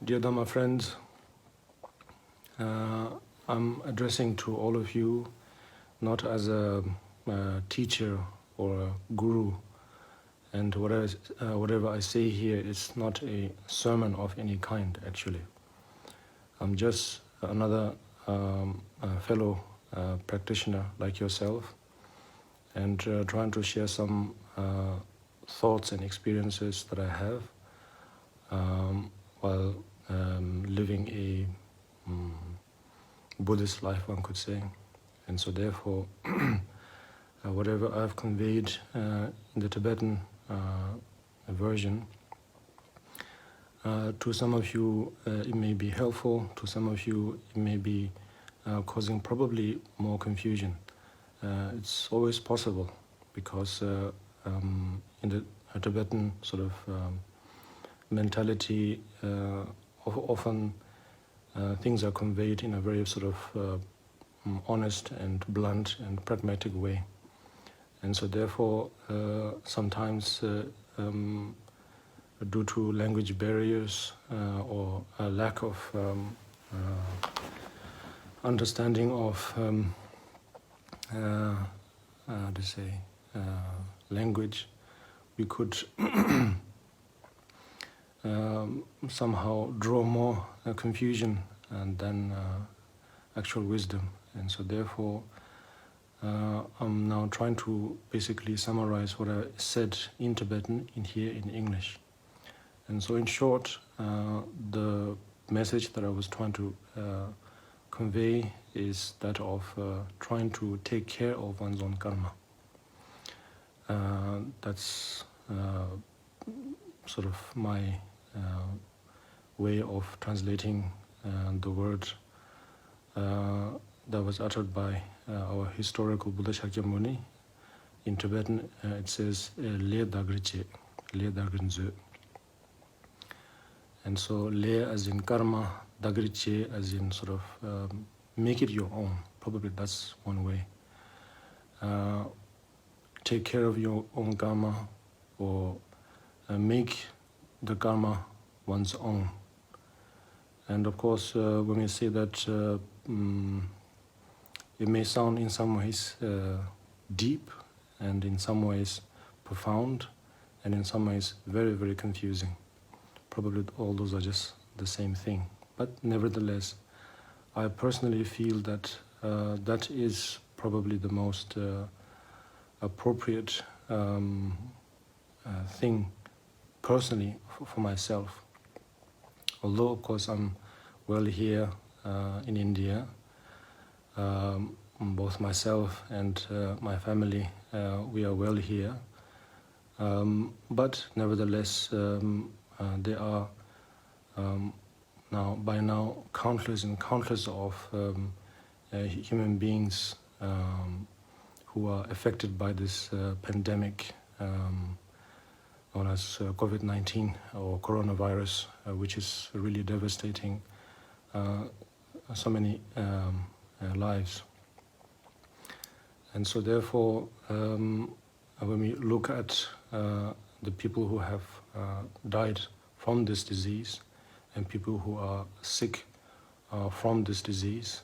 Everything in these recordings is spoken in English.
Dear Dhamma friends, I'm addressing to all of you not as a teacher or a guru, and whatever I say here is not a sermon of any kind actually. I'm just another fellow practitioner like yourself, and trying to share some thoughts and experiences that I have while living a Buddhist life, one could say. And so therefore, whatever I've conveyed in the Tibetan version, to some of you it may be helpful, to some of you it may be causing probably more confusion. It's always possible because in the Tibetan sort of mentality, often things are conveyed in a very sort of honest and blunt and pragmatic way. And so therefore, sometimes due to language barriers or a lack of understanding of language, we could somehow draw more confusion than actual wisdom. And so therefore, I'm now trying to basically summarize what I said in Tibetan in here in English. And so in short, the message that I was trying to convey is that of trying to take care of one's own karma. That's sort of my way of translating the word that was uttered by our historical Buddha Shakyamuni. In Tibetan, it says le dagriche, le dagrinzu. And so le as in karma, dagriche as in sort of make it your own. Probably that's one way. Take care of your own karma, or make the karma one's own. And of course, when we say that, it may sound in some ways deep, and in some ways profound, and in some ways very, very confusing. Probably all those are just the same thing. But nevertheless, I personally feel that that is probably the most appropriate thing personally for myself. Although, of course, I'm well here in India, both myself and my family, we are well here. But nevertheless, there are by now countless and countless of human beings who are affected by this pandemic known as COVID-19 or coronavirus, which is really devastating so many lives. And so therefore, when we look at the people who have died from this disease and people who are sick from this disease,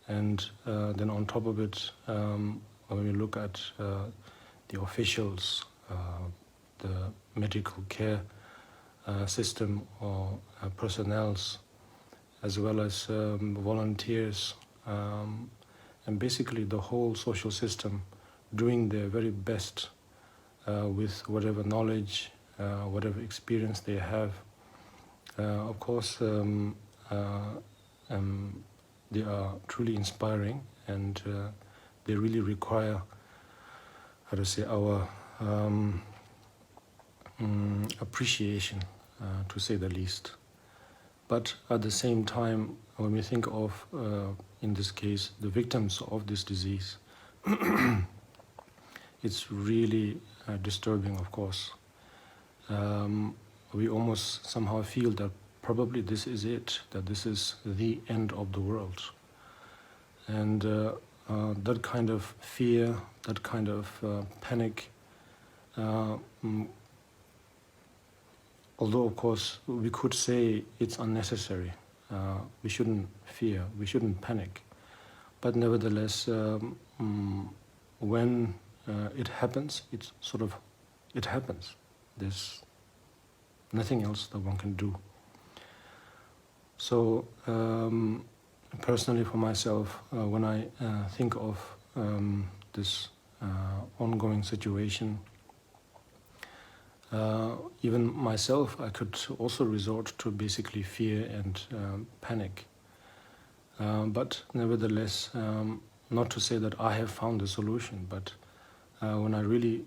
and then on top of it, when we look at the officials, the medical care system or personnels, as well as volunteers, and basically the whole social system doing their very best with whatever knowledge, whatever experience they have. Of course, they are truly inspiring, and they really require, our appreciation, to say the least. But at the same time, when we think of, in this case, the victims of this disease, it's really disturbing, of course. We almost somehow feel that probably this is it, that this is the end of the world. And that kind of fear, that kind of panic although of course we could say it's unnecessary, we shouldn't fear, we shouldn't panic, but nevertheless, when it happens, it happens. There's nothing else that one can do. So personally for myself, when I think of this ongoing situation, even myself, I could also resort to basically fear and panic. But nevertheless, not to say that I have found the solution, but when I really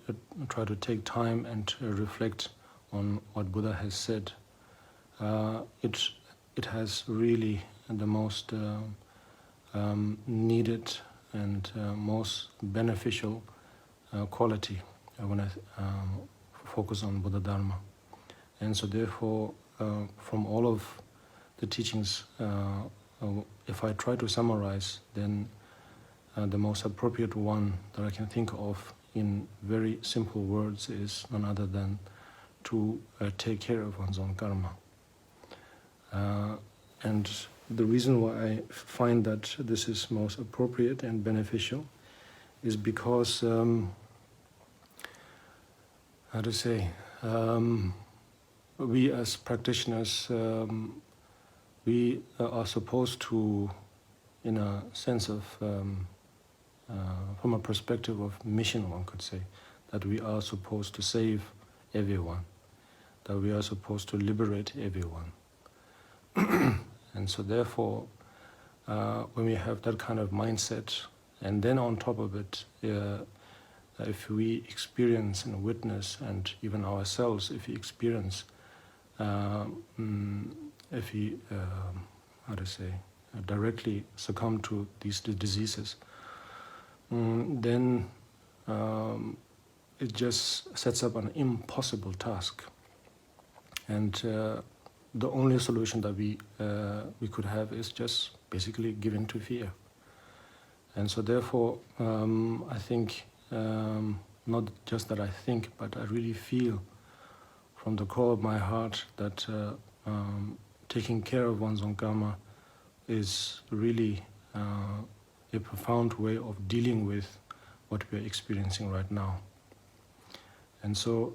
try to take time and reflect on what Buddha has said, it has really the most needed and most beneficial quality when I focus on Buddha Dharma. And so therefore, from all of the teachings, if I try to summarize, then the most appropriate one that I can think of in very simple words is none other than to take care of one's own karma. And the reason why I find that this is most appropriate and beneficial is because, we as practitioners, we are supposed to, in a sense of, from a perspective of mission, one could say, that we are supposed to save everyone, that we are supposed to liberate everyone. And so therefore, when we have that kind of mindset, and then on top of it, if we experience and witness, and even ourselves, if we experience, if we, directly succumb to these diseases, then it just sets up an impossible task. And the only solution that we could have is just basically give in to fear. And so therefore, I think, not just that I think, but I really feel from the core of my heart that taking care of one's own karma is really a profound way of dealing with what we are experiencing right now. And so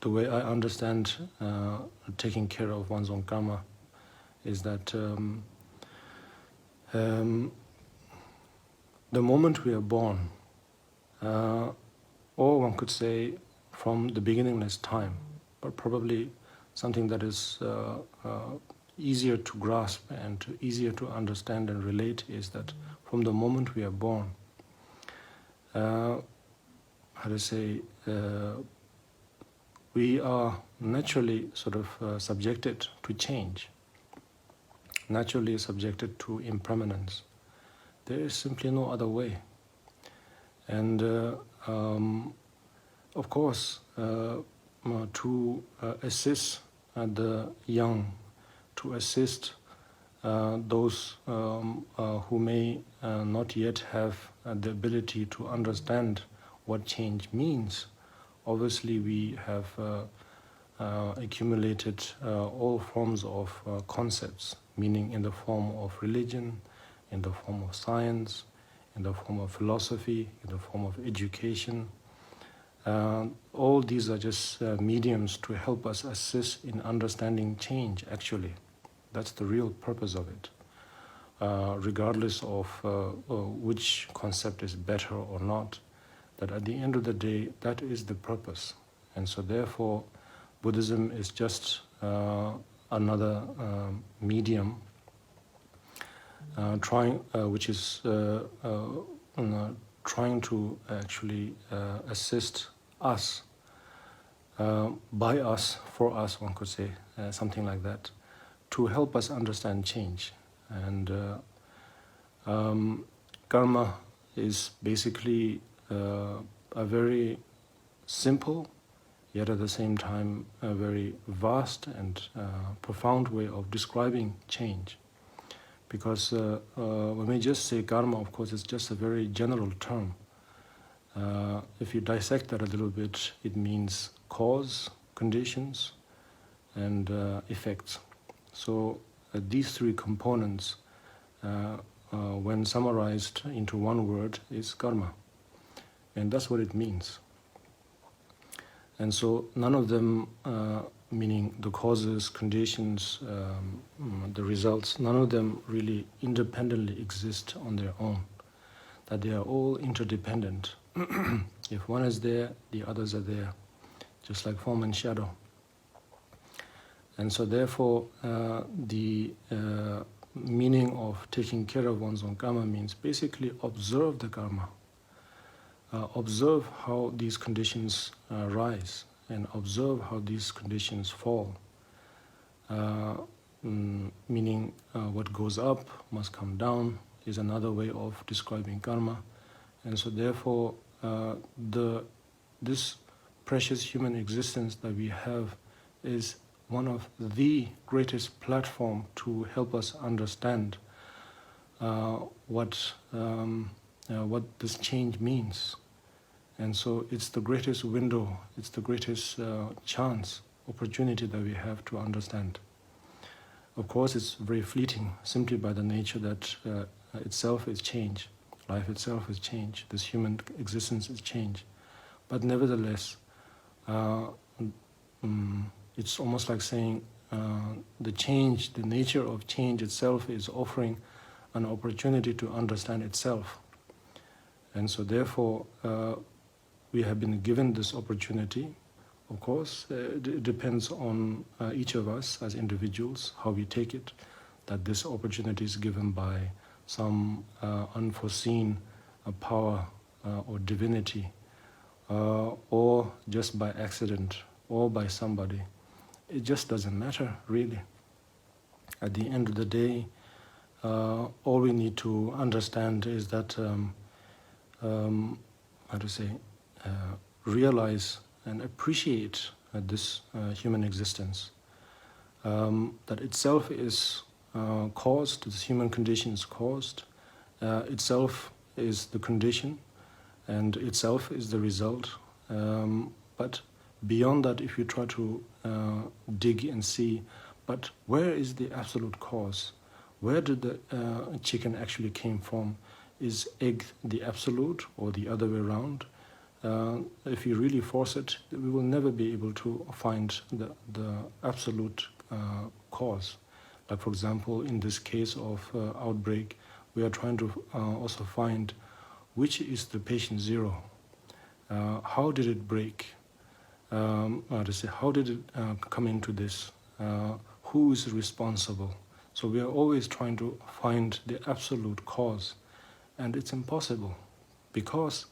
the way I understand taking care of one's own karma is that the moment we are born, or one could say from the beginningless time, but probably something that is easier to grasp and easier to understand and relate is that from the moment we are born, we are naturally subjected to change, naturally subjected to impermanence. There is simply no other way. And of course, to assist the young, to assist those who may not yet have the ability to understand what change means, obviously we have accumulated all forms of concepts, meaning in the form of religion, in the form of science, in the form of philosophy, in the form of education. All these are just mediums to help us assist in understanding change, actually. That's the real purpose of it, regardless of which concept is better or not, that at the end of the day, that is the purpose. And so therefore, Buddhism is just another medium which is trying to actually assist us, by us, for us, one could say, something like that, to help us understand change. And karma is basically a very simple, yet at the same time a very vast and profound way of describing change. Because when we just say karma, of course, it's just a very general term. If you dissect that a little bit, it means cause, conditions, and effects. So these three components, when summarized into one word, is karma. And that's what it means. And so none of them, meaning the causes, conditions, the results, none of them really independently exist on their own. That they are all interdependent. If one is there, the others are there, just like form and shadow. And so therefore, the meaning of taking care of one's own karma means basically observe the karma. Observe how these conditions rise and observe how these conditions fall. Meaning what goes up must come down is another way of describing karma. And so therefore, this precious human existence that we have is one of the greatest platform to help us understand what this change means. And so it's the greatest window, it's the greatest chance, opportunity that we have to understand. Of course, it's very fleeting, simply by the nature that itself is change. Life itself is change. This human existence is change. But nevertheless, it's almost like saying the change, the nature of change itself is offering an opportunity to understand itself. And so therefore, we have been given this opportunity. Of course, it depends on each of us as individuals, how we take it, that this opportunity is given by some unforeseen power or divinity, or just by accident, or by somebody. It just doesn't matter, really. At the end of the day, all we need to understand is that, realize and appreciate this human existence. That itself is caused, this human condition is caused, itself is the condition, and itself is the result. But beyond that, if you try to dig and see, but where is the absolute cause? Where did the chicken actually came from? Is egg the absolute or the other way around? If you really force it, we will never be able to find the absolute cause. Like for example, in this case of outbreak, we are trying to also find which is the patient zero. How did it break? How did it come into this? Who is responsible? So we are always trying to find the absolute cause, and it's impossible, because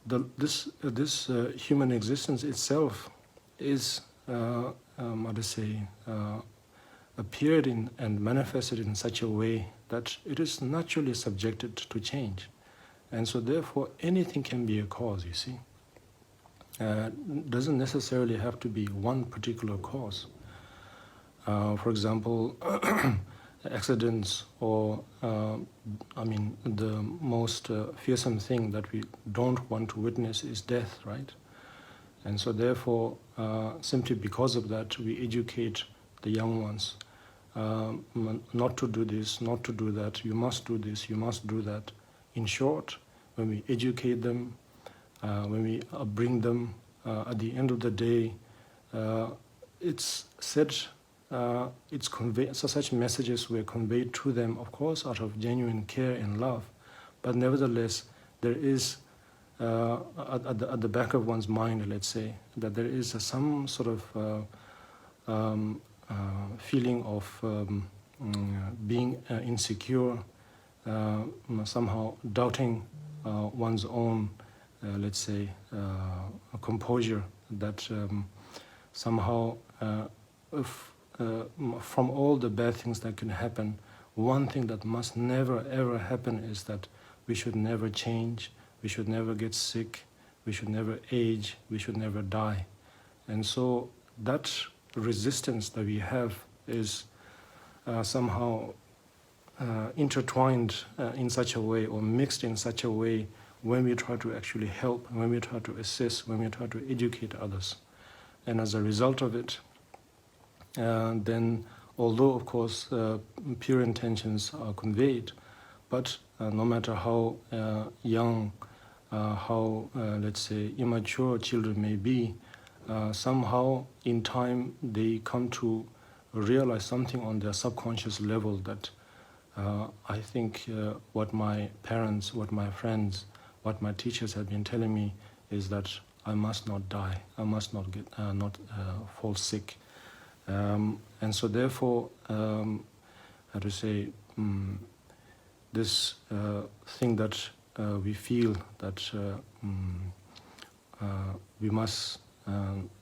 this human existence itself is, appeared in and manifested in such a way that it is naturally subjected to change. And so therefore anything can be a cause, you see. Doesn't necessarily have to be one particular cause. For example, accidents, or the most fearsome thing that we don't want to witness is death, right? And so therefore, simply because of that, we educate the young ones not to do this, not to do that, you must do this, you must do that. In short, when we educate them, when we bring them, at the end of the day, it's said, it's conveyed, so such messages were conveyed to them, of course, out of genuine care and love. But nevertheless, there is, at the back of one's mind, let's say, that there is some sort of feeling of being insecure, somehow doubting one's own, composure, that somehow from all the bad things that can happen, one thing that must never ever happen is that we should never change, we should never get sick, we should never age, we should never die. And so that resistance that we have is somehow intertwined in such a way, or mixed in such a way when we try to actually help, when we try to assist, when we try to educate others. And as a result of it, then although of course pure intentions are conveyed, but no matter how young, how let's say immature children may be, somehow in time they come to realize something on their subconscious level that I think what my parents, what my friends, what my teachers have been telling me is that I must not die, I must not get not fall sick, and so therefore, how to say, this thing that we feel that we must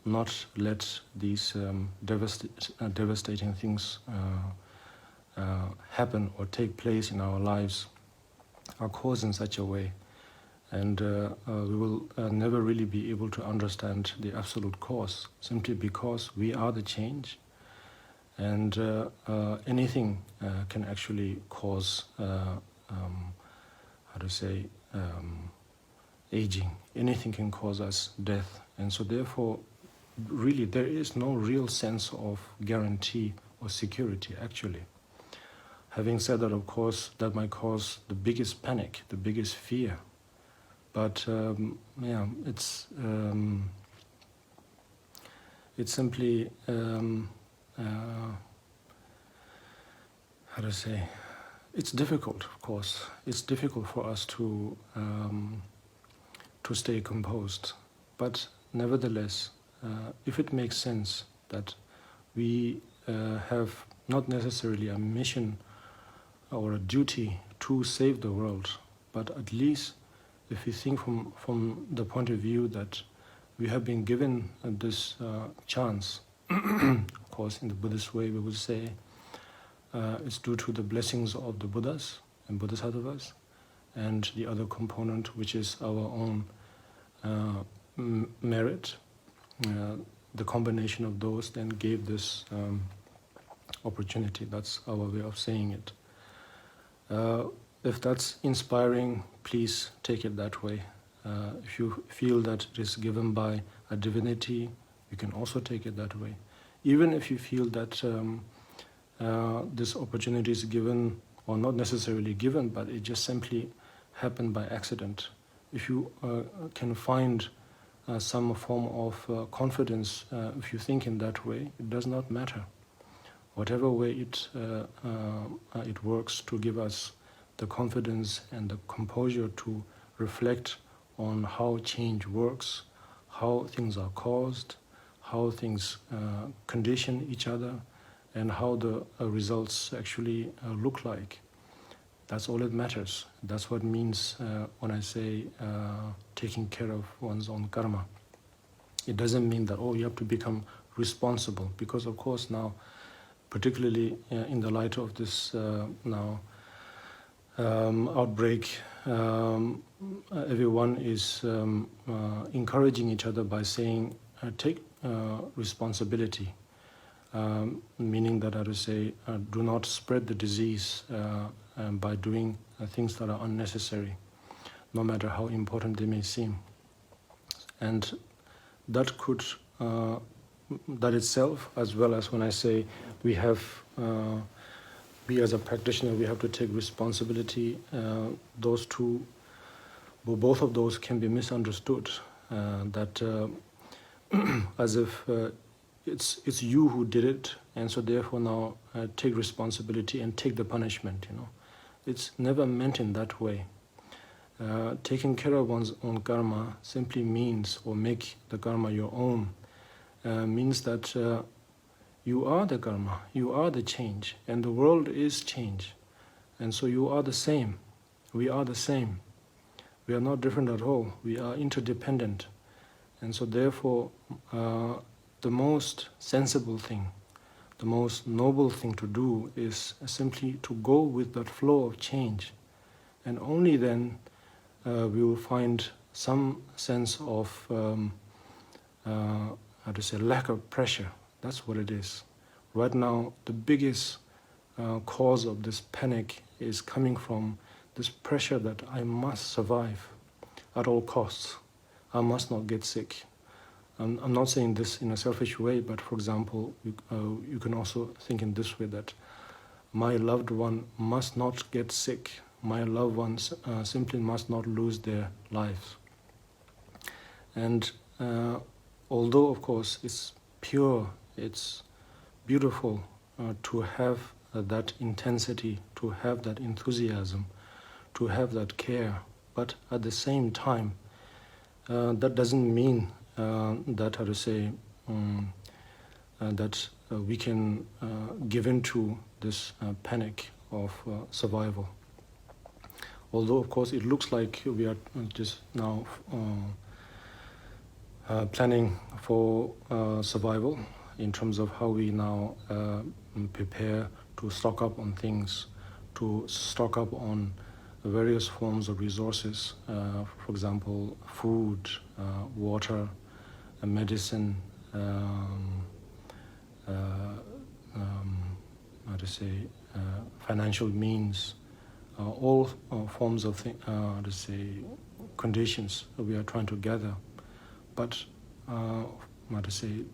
not let these devastating things happen or take place in our lives are caused in such a way. And we will never really be able to understand the absolute cause, simply because we are the change. And anything can actually cause, how to say, aging. Anything can cause us death. And so therefore, really, there is no real sense of guarantee or security, actually. Having said that, of course, that might cause the biggest panic, the biggest fear. But yeah, it's simply, how to say, it's difficult, of course. It's difficult for us to stay composed. But nevertheless, if it makes sense that we have not necessarily a mission or a duty to save the world, but at least if we think from the point of view that we have been given this chance, of course, in the Buddhist way, we would say it's due to the blessings of the Buddhas and Bodhisattvas, and the other component, which is our own merit. The combination of those then gave this opportunity. That's our way of saying it. If that's inspiring, please take it that way. If you feel that it is given by a divinity, you can also take it that way. Even if you feel that this opportunity is given, or not necessarily given, but it just simply happened by accident. If you can find some form of confidence, if you think in that way, it does not matter. Whatever way it works to give us the confidence and the composure to reflect on how change works, how things are caused, how things condition each other, and how the results actually look like. That's all that matters. That's what it means when I say taking care of one's own karma. It doesn't mean that, oh, you have to become responsible, because of course now, particularly in the light of this now outbreak, everyone is encouraging each other by saying, take responsibility, meaning that I would say, do not spread the disease by doing things that are unnecessary, no matter how important they may seem. And that could, that itself, as well as when I say we have, we as a practitioner, we have to take responsibility, those two, well, both of those can be misunderstood, that as if it's you who did it, and so therefore now take responsibility and take the punishment, you know. It's never meant in that way. Taking care of one's own karma simply means, or make the karma your own, means that you are the karma, you are the change, and the world is change. And so you are the same, we are the same. We are not different at all, we are interdependent. And so therefore, the most sensible thing, the most noble thing to do is simply to go with that flow of change. And only then we will find some sense of, how to say, lack of pressure. That's what it is. Right now, the biggest cause of this panic is coming from this pressure that I must survive. at all costs. I must not get sick. I'm not saying this in a selfish way, but for example, you can also think in this way that my loved one must not get sick. My loved ones simply must not lose their lives. And although, of course, it's pure, it's beautiful to have that intensity, to have that enthusiasm, to have that care, but at the same time, that doesn't mean that, how to say, that we can give in to this panic of survival. Although, of course, it looks like we are just now planning for survival in terms of how we now prepare to stock up on things, to stock up on various forms of resources, for example, food, water, medicine, how to say, financial means, all forms of how to say, conditions that we are trying to gather. But how to say,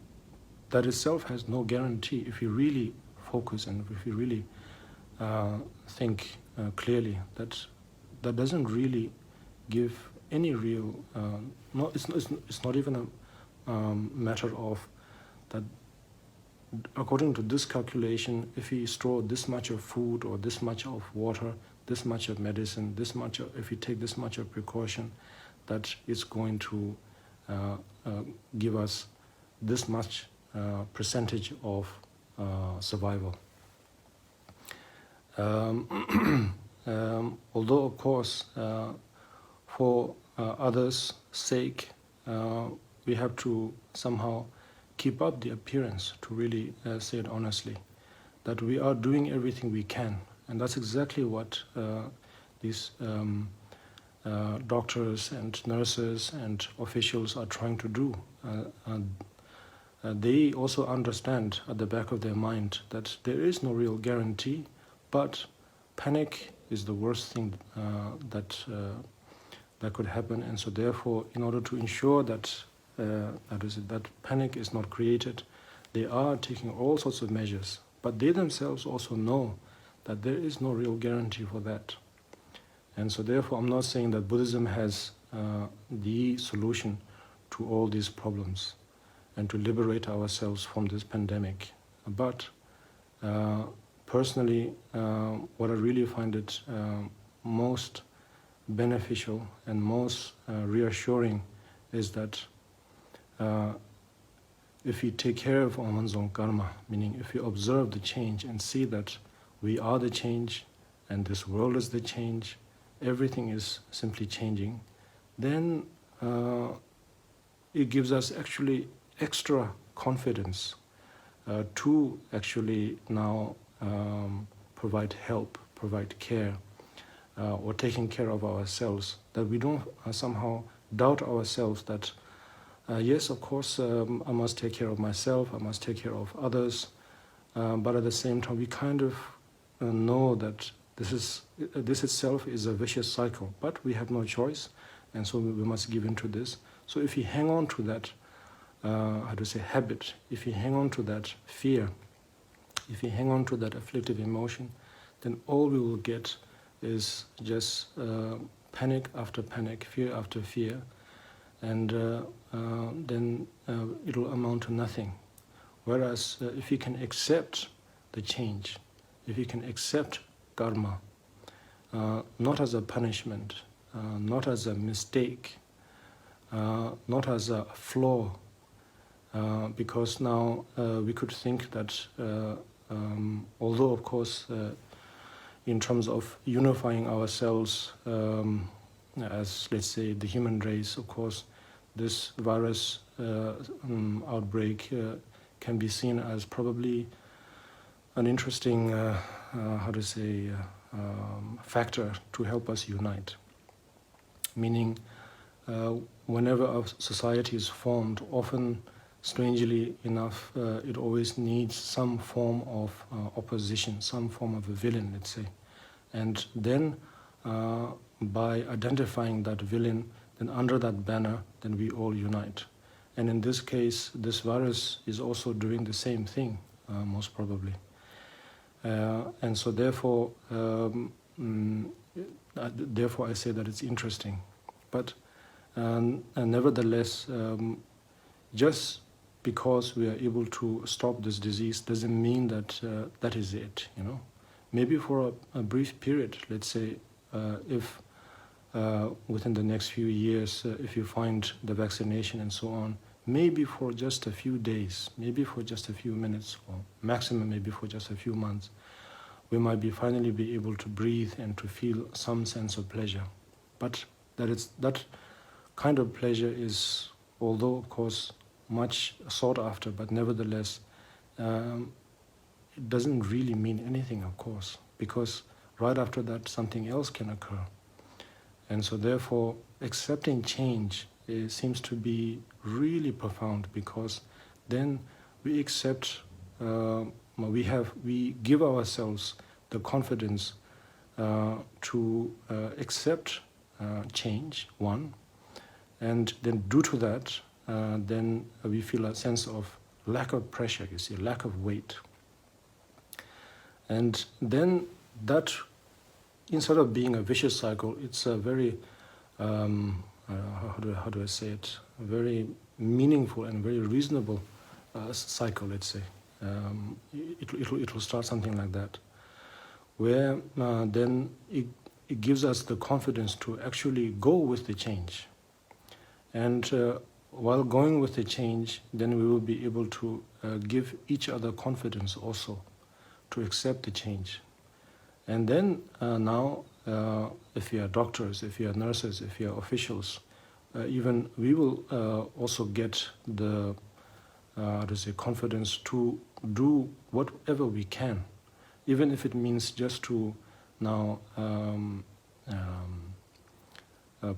that itself has no guarantee. If you really focus and if you really think clearly, that doesn't really give any real. It's not even a matter of that. According to this calculation, if we store this much of food or this much of water, this much of medicine, this much of, if we take this much of precaution, that is going to give us this much percentage of survival. Although, of course, for others' sake, we have to somehow keep up the appearance, to really say it honestly, that we are doing everything we can. And that's exactly what these doctors and nurses and officials are trying to do. They also understand at the back of their mind that there is no real guarantee, but panic is the worst thing that could happen. And so therefore, in order to ensure that that panic is not created, they are taking all sorts of measures, but they themselves also know that there is no real guarantee for that. And so therefore, I'm not saying that Buddhism has the solution to all these problems and to liberate ourselves from this pandemic. But personally, what I really find it most beneficial and most reassuring is that if we take care of our one's own karma, meaning if we observe the change and see that we are the change and this world is the change, everything is simply changing, then it gives us actually extra confidence to actually now provide help, provide care, or taking care of ourselves, that we don't somehow doubt ourselves that yes, of course, I must take care of myself, I must take care of others, but at the same time, we kind of know that this itself is a vicious cycle, but we have no choice, and so we must give in to this. So if you hang on to that, how to say, habit, if you hang on to that fear, if you hang on to that afflictive emotion, then all we will get is just panic after panic, fear after fear, and then it'll amount to nothing. Whereas if you can accept the change, if you can accept karma, not as a punishment, not as a mistake, not as a flaw, because now we could think that although of course in terms of unifying ourselves as, let's say, the human race, of course, this virus outbreak can be seen as probably an interesting, how to say, factor to help us unite. Meaning, whenever a society is formed, often, strangely enough, it always needs some form of opposition, some form of a villain, let's say. And then, by identifying that villain, then under that banner, then we all unite. And in this case, this virus is also doing the same thing, most probably. And so therefore, therefore I say that it's interesting. But and nevertheless, just because we are able to stop this disease doesn't mean that that is it, you know. Maybe for a brief period, let's say, if within the next few years, if you find the vaccination and so on, maybe for just a few days, maybe for just a few minutes, or maximum maybe for just a few months, we might finally be able to breathe and to feel some sense of pleasure. But that kind of pleasure is, although of course much sought after, but nevertheless, it doesn't really mean anything, of course, because right after that something else can occur. And so therefore, accepting change seems to be really profound, because then we accept, we give ourselves the confidence to accept change, one, and then due to that, then we feel a sense of lack of pressure, you see, lack of weight. And then that, instead of being a vicious cycle, it's a very, how do I say it, a very meaningful and very reasonable cycle, let's say. It will start something like that, where then it gives us the confidence to actually go with the change. And while going with the change, then we will be able to give each other confidence also to accept the change. And then now, if you are doctors, if you are nurses, if you are officials, even we will also get the confidence to do whatever we can, even if it means just to now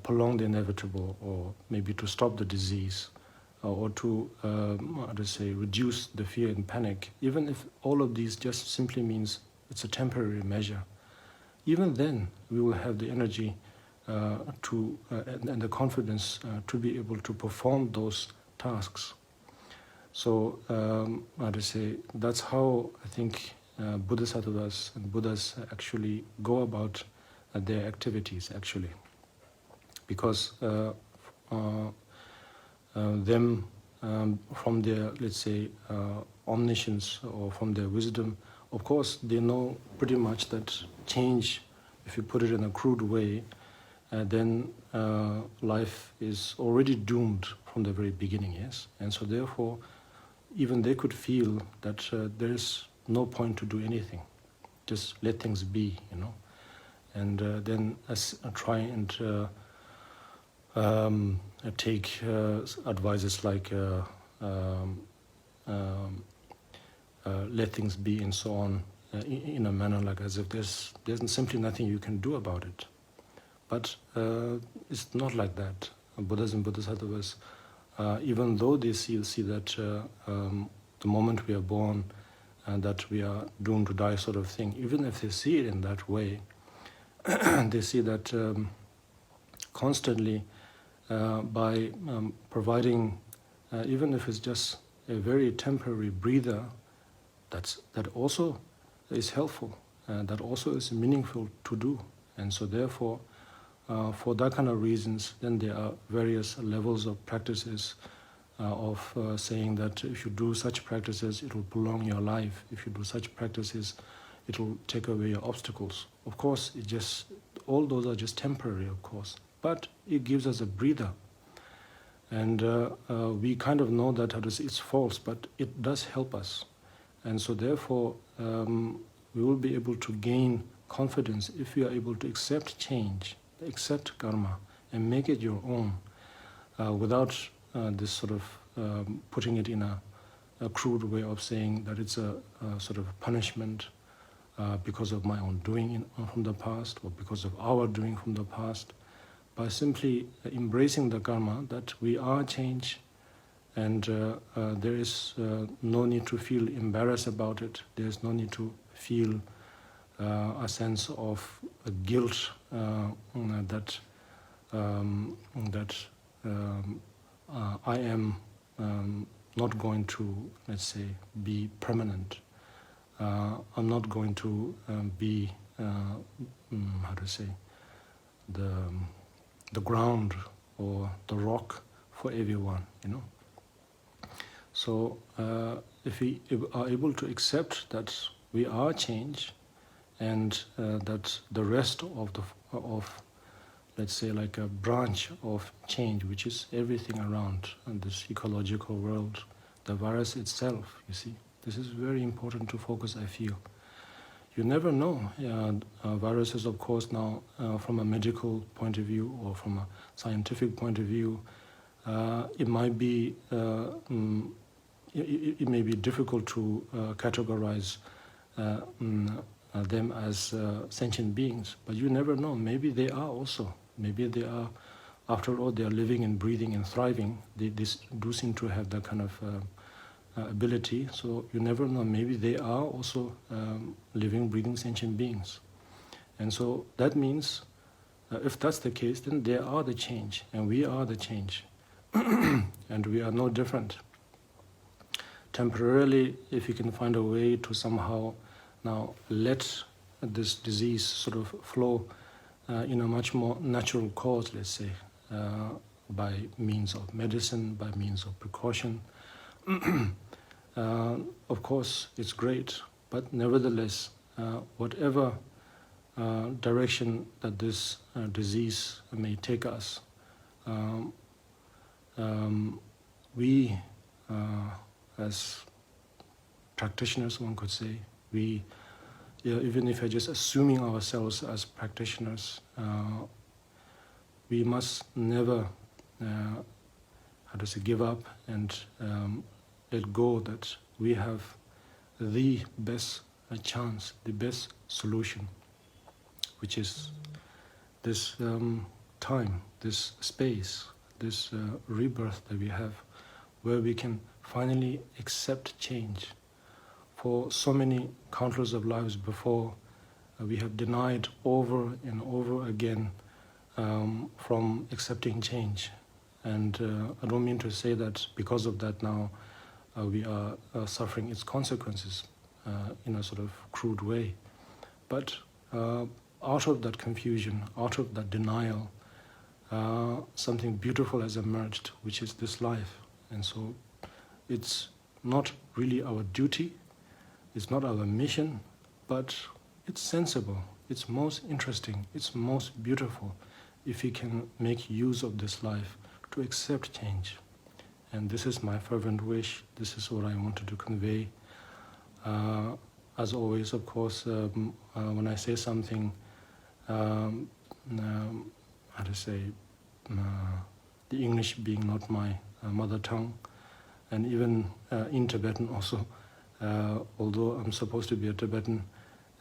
prolong the inevitable, or maybe to stop the disease, or to reduce the fear and panic. Even if all of these just simply means it's a temporary measure, even then we will have the energy and the confidence to be able to perform those tasks. So that's how I think Bodhisattvas and Buddhas actually go about their activities, actually. Because them, from their, let's say, omniscience, or from their wisdom, of course, they know pretty much that change, if you put it in a crude way, then life is already doomed from the very beginning, yes? And so therefore, even they could feel that there is no point to do anything. Just let things be, you know? And then try and take advices like let things be and so on, in a manner like as if there's simply nothing you can do about it. But it's not like that. Buddhas and Bodhisattvas, even though they see that the moment we are born and that we are doomed to die, sort of thing, even if they see it in that way, they see that constantly by providing, even if it's just a very temporary breather, that also is helpful, that also is meaningful to do. And so therefore, for that kind of reasons, then there are various levels of practices of saying that if you do such practices, it will prolong your life. If you do such practices, it will take away your obstacles. Of course, all those are just temporary, of course, but it gives us a breather. And we kind of know that it's false, but it does help us. And so therefore, we will be able to gain confidence if we are able to accept change, accept karma, and make it your own, without this sort of putting it in a crude way of saying that it's a sort of punishment because of my own doing from the past, or because of our doing from the past, by simply embracing the karma that we are change, and there is no need to feel embarrassed about it. There is no need to feel a sense of guilt that that I am not going to, let's say, be permanent. I'm not going to be, how to say, the ground or the rock for everyone, you know. So if we are able to accept that we are change, and that the rest of let's say like a branch of change, which is everything around in this ecological world, the virus itself, you see, this is very important to focus, I feel. You never know. Viruses, of course, now from a medical point of view or from a scientific point of view, it might be it may be difficult to categorize them as sentient beings, but you never know. Maybe they are also. Maybe they are. After all, they are living and breathing and thriving. They do seem to have that kind of ability. So you never know. Maybe they are also living, breathing, sentient beings. And so that means, if that's the case, then they are the change, and we are the change, and we are no different. Temporarily, if you can find a way to somehow now let this disease sort of flow in a much more natural course, let's say, by means of medicine, by means of precaution, of course, it's great, but nevertheless, whatever direction that this disease may take us, we, as practitioners, one could say, we, even if we're just assuming ourselves as practitioners, we must never, how to say, give up and let go that we have the best chance, the best solution, which is this time, this space, this rebirth that we have, where we can finally accept change. For so many countless of lives before, we have denied over and over again from accepting change. And I don't mean to say that because of that now we are suffering its consequences in a sort of crude way. But out of that confusion, out of that denial, something beautiful has emerged, which is this life. And so it's not really our duty, it's not our mission, but it's sensible, it's most interesting, it's most beautiful if we can make use of this life to accept change. And this is my fervent wish, this is what I wanted to convey. As always, of course, when I say something, how to say, the English being not my mother tongue, and even in Tibetan also, although I'm supposed to be a Tibetan,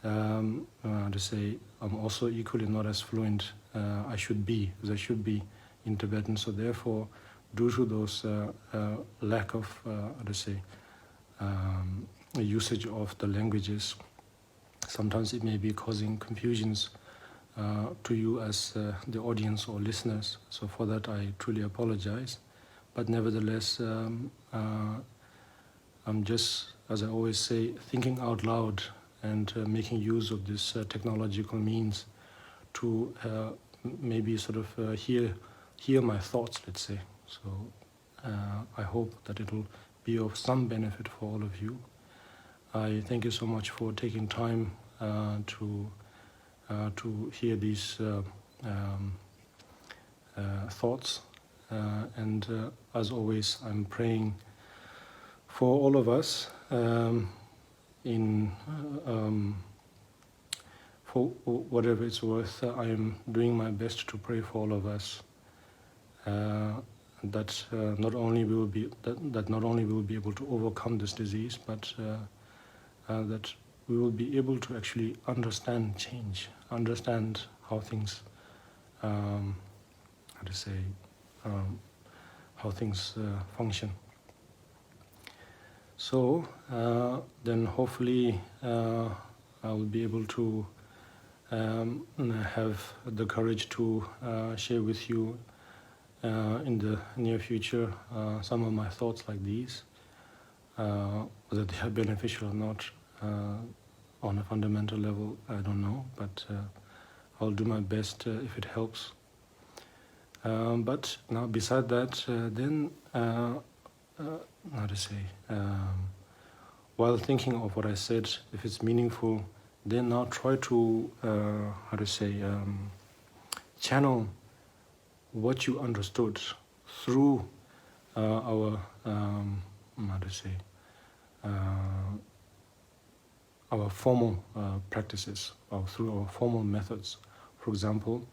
to say I'm also equally not as fluent I should be, as I should be in Tibetan. So therefore, due to those lack of, to say, usage of the languages, sometimes it may be causing confusions to you as the audience or listeners. So for that, I truly apologize. But nevertheless, I'm just, as I always say, thinking out loud and making use of this technological means to maybe sort of hear my thoughts, let's say. So I hope that it will be of some benefit for all of you. I thank you so much for taking time to hear these thoughts. And as always, I'm praying for all of us for whatever it's worth. I am doing my best to pray for all of us that not only we will be able to overcome this disease, but that we will be able to actually understand change, understand how things, how things function. So then hopefully I will be able to have the courage to share with you in the near future some of my thoughts like these. Whether they are beneficial or not on a fundamental level, I don't know, but I'll do my best if it helps. But now beside that, then, how to say, while thinking of what I said, if it's meaningful, then now try to, how to say, channel what you understood through our, how to say, our formal practices, or through our formal methods. For example,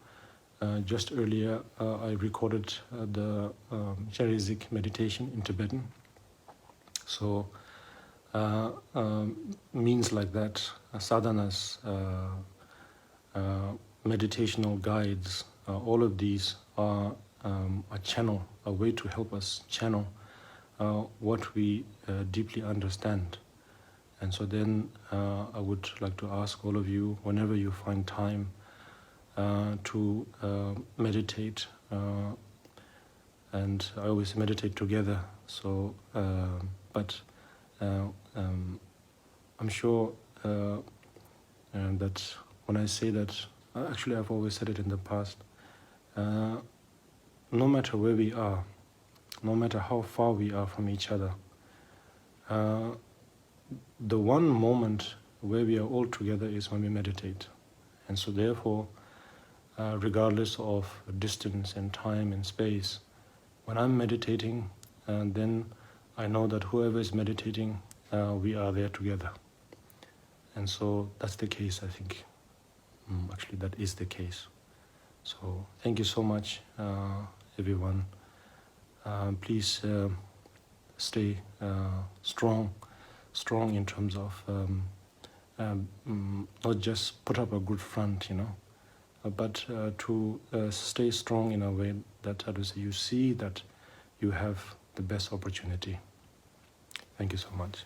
just earlier I recorded the Cherizik meditation in Tibetan. So means like that, sadhanas, meditational guides, all of these are a channel, a way to help us channel what we deeply understand. And so then I would like to ask all of you, whenever you find time, to meditate. And I always meditate together. So, but I'm sure that when I say that, actually I've always said it in the past, no matter where we are, no matter how far we are from each other, the one moment where we are all together is when we meditate. And so therefore, regardless of distance and time and space, when I'm meditating, then I know that whoever is meditating, we are there together. And so that's the case, I think. Actually, that is the case. So thank you so much, everyone. Please stay strong in terms of not just put up a good front, but to stay strong in a way that you see that you have the best opportunity. Thank you so much.